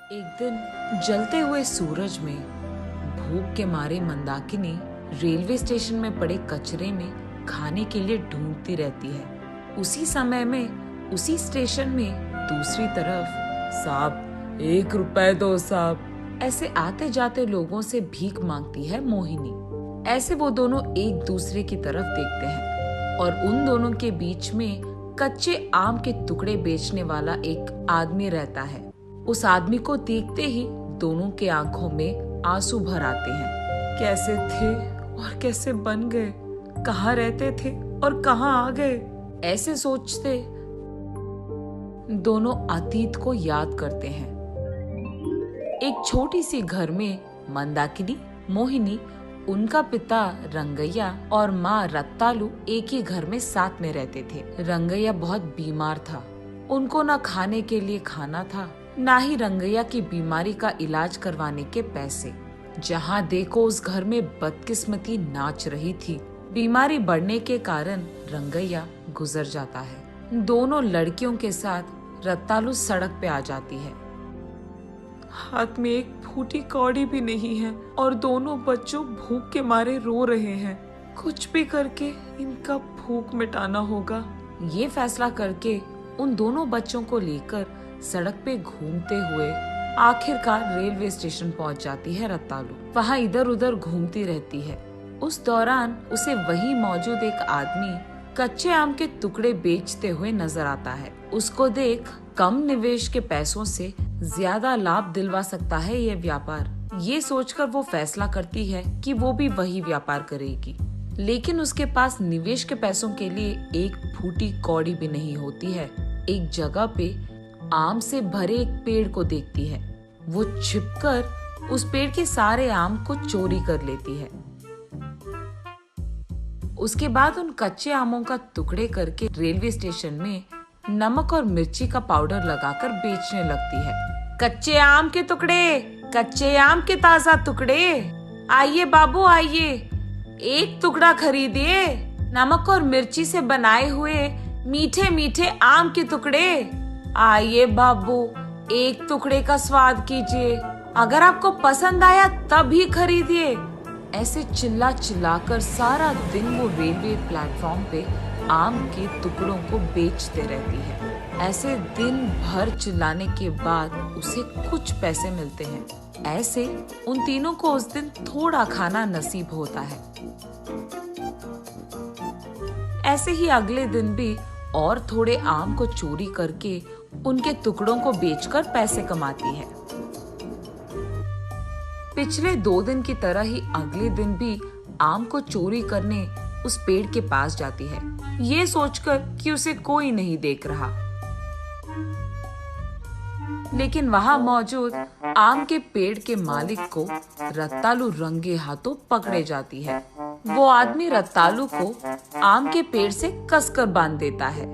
एक दिन जलते हुए सूरज में भूख के मारे मंदाकिनी रेलवे स्टेशन में पड़े कचरे में खाने के लिए ढूंढती रहती है। उसी समय में उसी स्टेशन में दूसरी तरफ साहब 1 रुपए दो साहब ऐसे आते जाते लोगों से भीख मांगती है मोहिनी। ऐसे वो दोनों एक दूसरे की तरफ देखते हैं और उन दोनों के बीच में कच्चे आम के टुकड़े बेचने वाला एक आदमी रहता है। उस आदमी को देखते ही दोनों के आंखों में आंसू भर आते हैं। कैसे थे और कैसे बन गए, कहाँ रहते थे और कहाँ आ गए, ऐसे सोचते दोनों अतीत को याद करते हैं। एक छोटी सी घर में मंदाकिनी, मोहिनी, उनका पिता रंगैया और माँ रत्तालू एक ही घर में साथ में रहते थे। रंगैया बहुत बीमार था। उनको न खाने के लिए खाना था, ना ही रंगैया की बीमारी का इलाज करवाने के पैसे। जहाँ देखो उस घर में बदकिस्मती नाच रही थी। बीमारी बढ़ने के कारण रंगैया गुजर जाता है। दोनों लड़कियों के साथ रत्तालू सड़क पे आ जाती है। हाथ में एक फूटी कौड़ी भी नहीं है और दोनों बच्चों भूख के मारे रो रहे हैं। कुछ भी करके इनका भूख मिटाना होगा। ये फैसला करके उन दोनों बच्चों को लेकर सड़क पे घूमते हुए आखिरकार रेलवे स्टेशन पहुंच जाती है रत्तालू। वहाँ इधर उधर घूमती रहती है। उस दौरान उसे वहीं मौजूद एक आदमी कच्चे आम के टुकड़े बेचते हुए नजर आता है। उसको देख कम निवेश के पैसों से ज्यादा लाभ दिलवा सकता है ये व्यापार। ये सोचकर वो फैसला करती है कि वो भी वही व्यापार करेगी। लेकिन उसके पास निवेश के पैसों के लिए एक फूटी कौड़ी भी नहीं होती है। एक जगह पे आम से भरे एक पेड़ को देखती है। वो छिपकर उस पेड़ के सारे आम को चोरी कर लेती है। उसके बाद उन कच्चे आमों का टुकड़े करके रेलवे स्टेशन में नमक और मिर्ची का पाउडर लगाकर बेचने लगती है। कच्चे आम के टुकड़े, कच्चे आम के ताजा टुकड़े, आइए बाबू आइए, एक टुकड़ा खरीदिए। नमक और मिर्ची से बनाए हुए मीठे मीठे आम के टुकड़े, आइए बाबू, एक टुकड़े का स्वाद कीजिए। अगर आपको पसंद आया तब ही खरीदिए। ऐसे चिल्ला चिल्लाकर सारा दिन वो रेलवे प्लेटफॉर्म पे आम के टुकड़ों को बेचते रहती है। ऐसे दिन भर चिल्लाने के बाद उसे कुछ पैसे मिलते हैं। ऐसे उन तीनों को उस दिन थोड़ा खाना नसीब होता है। ऐसे ही अगले दिन भी और थोड़े आम को चोरी करके उनके टुकड़ों को बेचकर पैसे कमाती है। पिछले 2 दिन की तरह ही अगले दिन भी आम को चोरी करने उस पेड़ के पास जाती है, ये सोचकर कि उसे कोई नहीं देख रहा। लेकिन वहां मौजूद आम के पेड़ के मालिक को रत्तालू रंगे हाथों पकड़े जाती है। वो आदमी रत्तालू को आम के पेड़ से कसकर बांध देता है।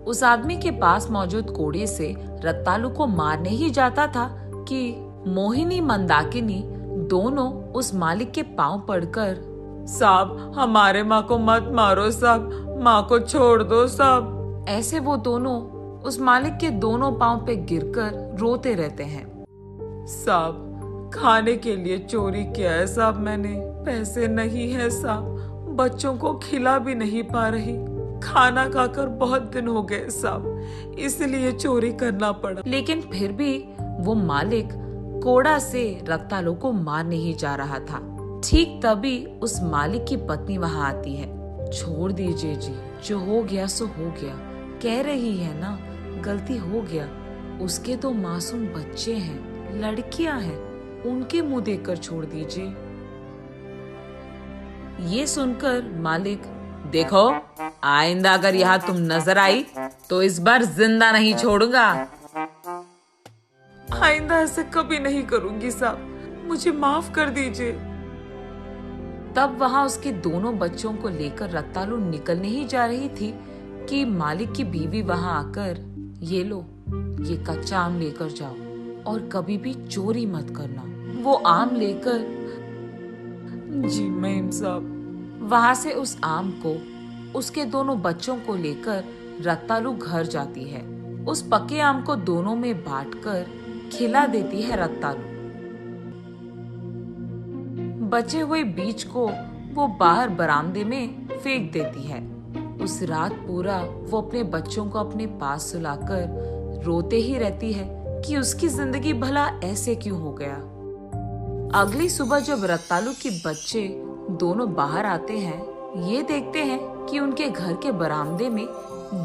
उस आदमी के पास मौजूद कोड़े से रत्तालू को मारने ही जाता था कि मोहिनी मंदाकिनी दोनों उस मालिक के पांव पड़कर, साहब हमारे माँ को मत मारो साहब, माँ को छोड़ दो साहब, ऐसे वो दोनों उस मालिक के दोनों पांव पे गिरकर रोते रहते हैं। साहब खाने के लिए चोरी किया है साहब, मैंने पैसे नहीं है साहब, बच्चों को खिला भी नहीं पा रही, खाना खाकर बहुत दिन हो गए साहब, इसलिए चोरी करना पड़ा। लेकिन फिर भी वो मालिक कोड़ा से रत्तालू को मारने ही जा रहा था। ठीक तभी उस मालिक की पत्नी वहां आती है। छोड़ दीजिए जी, जो हो गया सो हो गया, कह रही है ना गलती हो गया। उसके तो मासूम बच्चे हैं, लड़कियां हैं, उनके मुंह देखकर छोड़ दीजिए। ये सुनकर मालिक, देखो आइंदा अगर यहाँ तुम नजर आई तो इस बार जिंदा नहीं छोड़ूंगा। आइंदा ऐसे कभी नहीं करूंगी साहब, मुझे माफ कर दीजिए। तब वहां उसके दोनों बच्चों को लेकर रत्तालू निकलने ही जा रही थी कि मालिक की बीवी वहां आकर, ये लो, ये कच्चा आम लेकर जाओ और कभी भी चोरी मत करना। वो आम लेकर, जी मैम साहब। वहां से उस आम को उसके दोनों बच्चों को लेकर रत्तालू घर जाती है। उस पके आम को दोनों में बांटकर खिला देती है रत्तालू। बचे हुए बीज को वो बाहर बरामदे में फेंक देती है। उस रात पूरा वो अपने बच्चों को अपने पास सुलाकर रोते ही रहती है कि उसकी जिंदगी भला ऐसे क्यों हो गया। अगली सुबह जब रत्तालू के बच्चे दोनों बाहर आते हैं, ये देखते हैं कि उनके घर के बरामदे में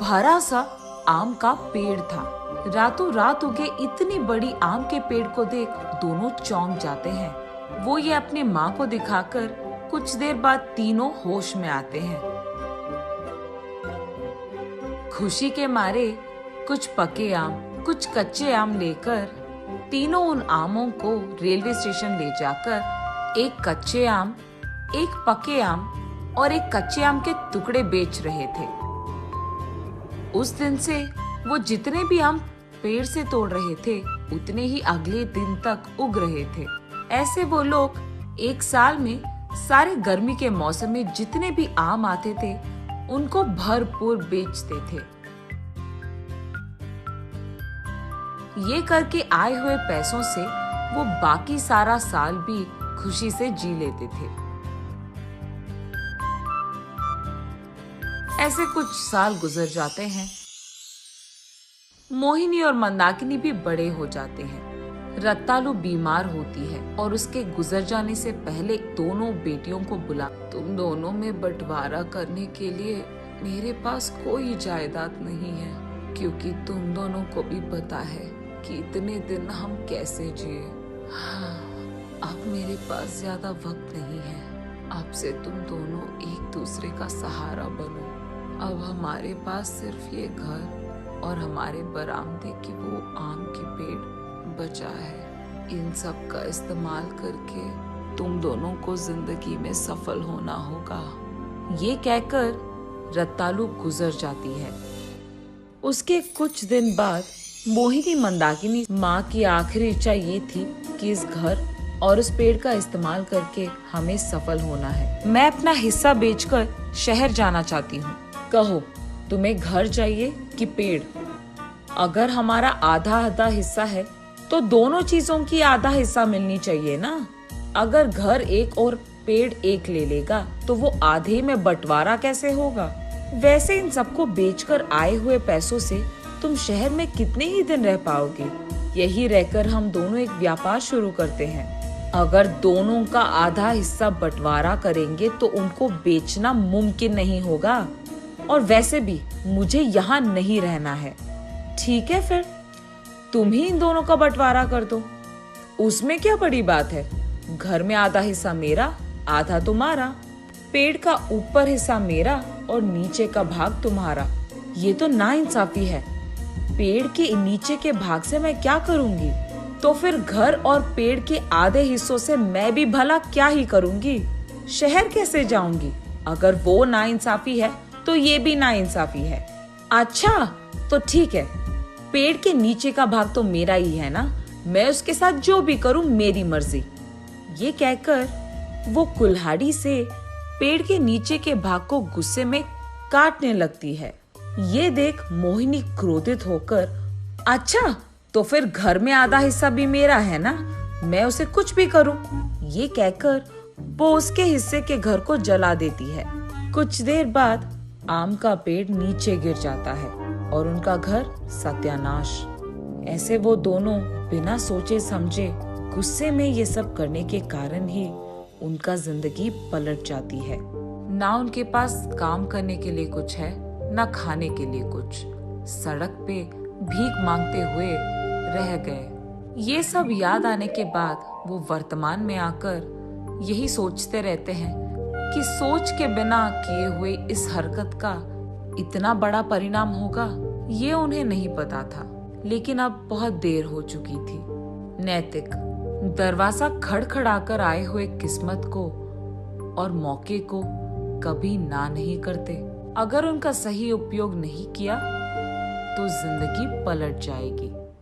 भरा सा आम का पेड़ था। रातों रात उगे इतनी बड़ी आम के पेड़ को देख दोनों चौंक जाते हैं। वो ये अपनी माँ को दिखाकर कुछ देर बाद तीनों होश में आते हैं। खुशी के मारे कुछ पके आम, कुछ कच्चे आम लेकर तीनों उन आमों को रेलवे स्टेशन ले जाकर एक कच्चे आम, एक पके आम और एक कच्चे आम के टुकड़े बेच रहे थे। उस दिन से वो जितने भी आम पेड़ से तोड़ रहे थे उतने ही अगले दिन तक उग रहे थे। ऐसे वो लोग एक साल में सारे गर्मी के मौसम में जितने भी आम आते थे उनको भरपूर बेचते थे। ये करके आए हुए पैसों से वो बाकी सारा साल भी खुशी से जी लेते थे। ऐसे कुछ साल गुजर जाते हैं। मोहिनी और मंदाकिनी भी बड़े हो जाते हैं। रत्तालू बीमार होती है और उसके गुजर जाने से पहले दोनों बेटियों को बुला, तुम दोनों में बंटवारा करने के लिए मेरे पास कोई जायदाद नहीं है, क्योंकि तुम दोनों को भी पता है कि इतने दिन हम कैसे जिए। हाँ, अब मेरे पास ज्यादा वक्त नहीं है। अब से तुम दोनों एक दूसरे का सहारा बनो। अब हमारे पास सिर्फ ये घर और हमारे बरामदे की वो आम की पेड़ बचा है। इन सब का इस्तेमाल करके तुम दोनों को जिंदगी में सफल होना होगा। ये कहकर रत्तालू गुजर जाती है। उसके कुछ दिन बाद मोहिनी मंदाकिनी माँ की आखिरी इच्छा ये थी कि इस घर और उस पेड़ का इस्तेमाल करके हमें सफल होना है। मैं अपना हिस्सा बेचकर शहर जाना चाहती हूँ। कहो, तुम्हें घर चाहिए कि पेड़? अगर हमारा आधा आधा हिस्सा है तो दोनों चीजों की आधा हिस्सा मिलनी चाहिए ना। अगर घर एक और पेड़ एक ले लेगा तो वो आधे में बंटवारा कैसे होगा? वैसे इन सबको बेचकर आए हुए पैसों से तुम शहर में कितने ही दिन रह पाओगे? यही रहकर हम दोनों एक व्यापार शुरू करते हैं। अगर दोनों का आधा हिस्सा बंटवारा करेंगे तो उनको बेचना मुमकिन नहीं होगा, और वैसे भी मुझे यहाँ नहीं रहना है। ठीक है, फिर तुम ही इन दोनों का बंटवारा कर दो। उसमें क्या बड़ी बात है? घर में आधा हिस्सा मेरा, आधा तुम्हारा। पेड़ का ऊपर हिस्सा मेरा और नीचे का भाग तुम्हारा। ये तो नाइंसाफी है। पेड़ के नीचे के भाग से मैं क्या करूंगी? तो फिर घर और पेड़ के आधे हिस्सों से मैं भी भला क्या ही करूंगी? शहर कैसे जाऊंगी? अगर वो नाइंसाफी है तो ये भी नाइंसाफी है। अच्छा, तो ठीक है, पेड़ के नीचे का भाग तो मेरा ही है ना। मैं उसके साथ जो भी करूं मेरी मर्जी। ये कहकर वो कुल्हाड़ी से पेड़ के नीचे के भाग को गुस्से में काटने लगती है। ये देख मोहिनी क्रोधित होकर, अच्छा तो फिर घर में आधा हिस्सा भी मेरा है ना, मैं उसे कुछ भी करूं। ये कहकर वो उसके हिस्से के घर को जला देती है। कुछ देर बाद आम का पेड़ नीचे गिर जाता है और उनका घर सत्यानाश। ऐसे वो दोनों बिना सोचे समझे गुस्से में ये सब करने के कारण ही उनका जिंदगी पलट जाती है। ना उनके पास काम करने के लिए कुछ है, ना खाने के लिए कुछ। सड़क पे भीख मांगते हुए रह गए। ये सब याद आने के बाद वो वर्तमान में आकर यही सोचते रहते हैं कि सोच के बिना किए हुए इस हरकत का इतना बड़ा परिणाम होगा, ये उन्हें नहीं पता था। लेकिन अब बहुत देर हो चुकी थी। नैतिक दरवाजा खड़खड़ाकर आए हुए किस्मत को और मौके को कभी ना नहीं करते। अगर उनका सही उपयोग नहीं किया तो जिंदगी पलट जाएगी।